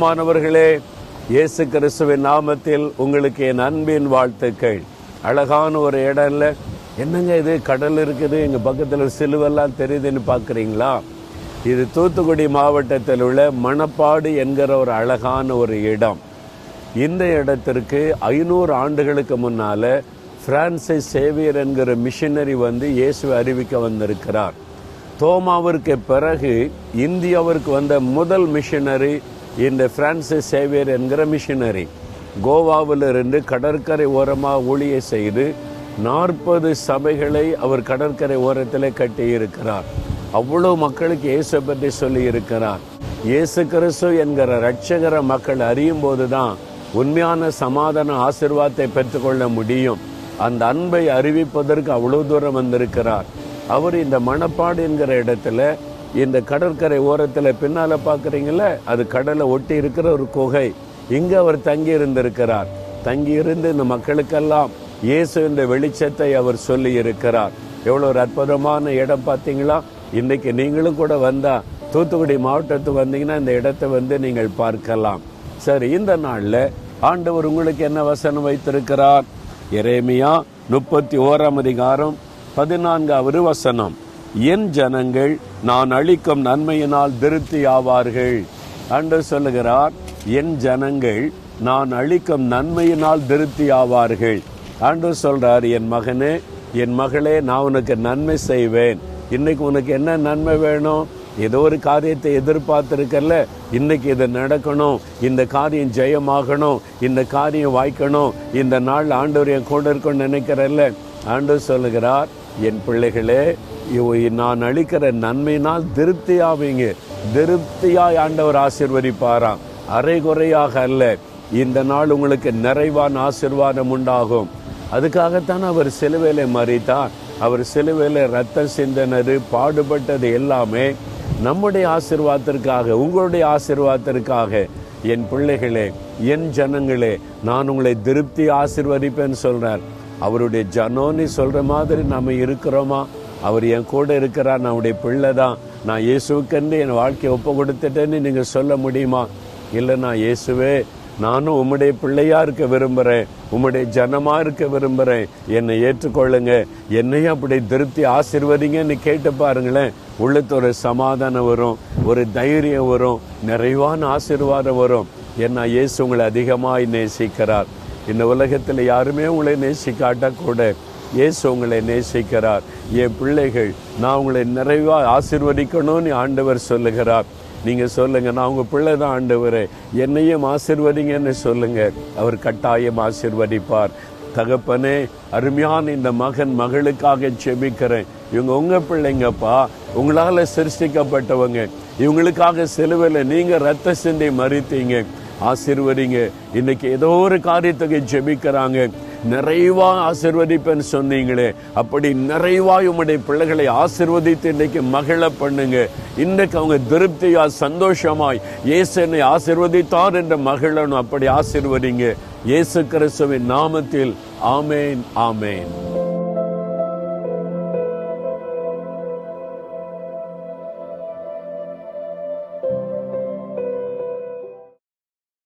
பிரியமானவர்களே, இயேசு கிறிஸ்துவின் நாமத்தில் உங்களுக்கு என் அன்பின் வாழ்த்துக்கள். அழகான ஒரு இடம் இல்லை? என்னங்க இது, கடல் இருக்குது, எங்கள் பக்கத்தில் சிலுவெல்லாம் தெரியுதுன்னு பார்க்குறீங்களா? இது தூத்துக்குடி மாவட்டத்தில் உள்ள மணப்பாடு என்கிற ஒரு அழகான ஒரு இடம். இந்த இடத்திற்கு 500 ஆண்டுகளுக்கு முன்னால் பிரான்சிஸ் சேவியர் என்கிற மிஷனரி இயேசுவை அறிவிக்க வந்திருக்கிறார். தோமாவிற்கு பிறகு இந்தியாவிற்கு வந்த முதல் மிஷனரி இந்த பிரான்சிஸ் சேவியர் என்கிற மிஷனரி. கோவாவிலிருந்து கடற்கரை ஓரமாக ஊழிய செய்து 40 சபைகளை அவர் கடற்கரை ஓரத்தில் கட்டியிருக்கிறார். அவ்வளோ மக்களுக்கு இயேசு பற்றி சொல்லி இருக்கிறார். இயேசு கிறிஸ்து என்கிற இரட்சகர மக்கள் அறியும் போது தான் உண்மையான சமாதான ஆசீர்வாதத்தை பெற்றுக்கொள்ள முடியும். அந்த அன்பை அறிவிப்பதற்கு அவ்வளோ தூரம் வந்திருக்கிறார். அவர் இந்த மணப்பாடு என்கிற இடத்துல, இந்த கடற்கரை ஓரத்தில் பின்னால் பார்க்குறீங்கள, அது கடலை ஒட்டி இருக்கிற ஒரு குகை. இங்கே அவர் தங்கி இருந்திருக்கிறார். தங்கியிருந்து இந்த மக்களுக்கெல்லாம் இயேசு என்ற வெளிச்சத்தை அவர் சொல்லி இருக்கிறார். எவ்வளோ ஒரு அற்புதமான இடம் பார்த்தீங்களா? இன்றைக்கு நீங்களும் கூட வந்தால், தூத்துக்குடி மாவட்டத்துக்கு வந்தீங்கன்னா இந்த இடத்தை நீங்கள் பார்க்கலாம். சரி, இந்த நாளில் ஆண்டவர் உங்களுக்கு என்ன வசனம் வைத்திருக்கிறார்? எரேமியா 31ஆம் அதிகாரம் 14வது வசனம். என் ஜனங்கள் நான் அளிக்கும் நன்மையினால் திருப்தி ஆவார்கள். ஆண்டவர் சொல்லுகிறார், என் ஜனங்கள் நான் அளிக்கும் நன்மையினால் திருப்தி ஆவார்கள். ஆண்டவர் சொல்றார், என் மகனே, என் மகளே, நான் உனக்கு நன்மை செய்வேன். இன்னைக்கு உனக்கு என்ன நன்மை வேணும்? ஏதோ ஒரு காரியத்தை எதிர்பார்த்திருக்கல, இன்னைக்கு இது நடக்கணும், இந்த காரியம் ஜெயமாகணும், இந்த காரியம் வாய்க்கணும், இந்த நாள் ஆண்டவர் என் கூட இருக்கணும்னு நினைக்கிறல்ல. ஆண்டவர் சொல்லுகிறார், என் பிள்ளைகளே, நான் அளிக்கிற நன்மையினால் திருப்தி ஆவீங்க. திருப்தியாய் ஆண்டவர் ஆசீர்வதிப்பாராம், அரை குறையாக அல்ல. இந்த நாள் உங்களுக்கு நிறைவான ஆசீர்வாதம் உண்டாகும். அதுக்காகத்தான் அவர் சிலுவையிலே மரித்தார். அவர் சிலுவையிலே ரத்தம் சிந்தினது, பாடுபட்டது எல்லாமே நம்முடைய ஆசீர்வாதத்திற்காக, உங்களுடைய ஆசீர்வாதத்திற்காக. என் பிள்ளைகளே, என் ஜனங்களே, நான் உங்களை திருப்தி ஆசீர்வதிப்பேன்னு சொல்றார். அவருடைய ஜனோன்னு சொல்ற மாதிரி நம்ம இருக்கிறோமா? அவர் என் கூட இருக்கிறார், நான் அவருடைய பிள்ளை தான், நான் இயேசுக்கென்று என் வாழ்க்கையை ஒப்பு கொடுத்துட்டேன்னு நீங்க சொல்ல முடியுமா? இல்லை, நான் இயேசுவே, நானும் உம்முடைய பிள்ளையா இருக்க விரும்புகிறேன், உம்முடைய ஜனமா இருக்க விரும்புகிறேன், என்னை ஏற்றுக்கொள்ளுங்க, என்னையும் அப்படி திருப்தி ஆசீர்வதிங்கன்னு கேட்டு பாருங்களேன். உள்ளத்து ஒரு சமாதானம் வரும், ஒரு தைரியம் வரும், நிறைவான ஆசீர்வாதம் வரும். ஏன்னா இயேசு உங்களை அதிகமாய் நேசிக்கிறார். இந்த உலகத்தில் யாருமே உங்களை நேசிக்காட்டக்கூட இயேசு உங்களை நேசிக்கிறார். என் பிள்ளைகள், நான் உங்களை நிறைவாக ஆசீர்வதிக்கணும்னு ஆண்டவர் சொல்லுகிறார். நீங்க சொல்லுங்க, நான் உங்க பிள்ளை தான் ஆண்டவரே, என்னையும் ஆசீர்வதிங்கன்னு சொல்லுங்க. அவர் கட்டாயம் ஆசீர்வதிப்பார். தகப்பனே, அருமையான இந்த மகன் மகளுக்காக செபிக்கிறேன். இவங்க உங்க பிள்ளைங்கப்பா, உங்களால சிருஷ்டிக்கப்பட்டவங்க. இவங்களுக்காக சிலுவையில் நீங்க ரத்த சிந்தை மறித்தீங்க, ஆசீர்வதிங்க. இன்னைக்கு ஏதோ ஒரு காரியத்துக்கு ஜெபிக்கிறாங்க, நிறைவா ஆசீர்வதிப்பேன்னு சொன்னீங்களே, அப்படி நிறைவாய் உம்முடைய பிள்ளைகளை ஆசீர்வதித்து இன்னைக்கு மகிழ பண்ணுங்க. இன்னைக்கு அவங்க திருப்தியா சந்தோஷமாய் இயேசு என்னை ஆசீர்வதித்தார் என்ற மகிழனும் அப்படி ஆசீர்வதிங்க. இயேசு கிறிஸ்துவின் நாமத்தில் ஆமேன், ஆமேன்.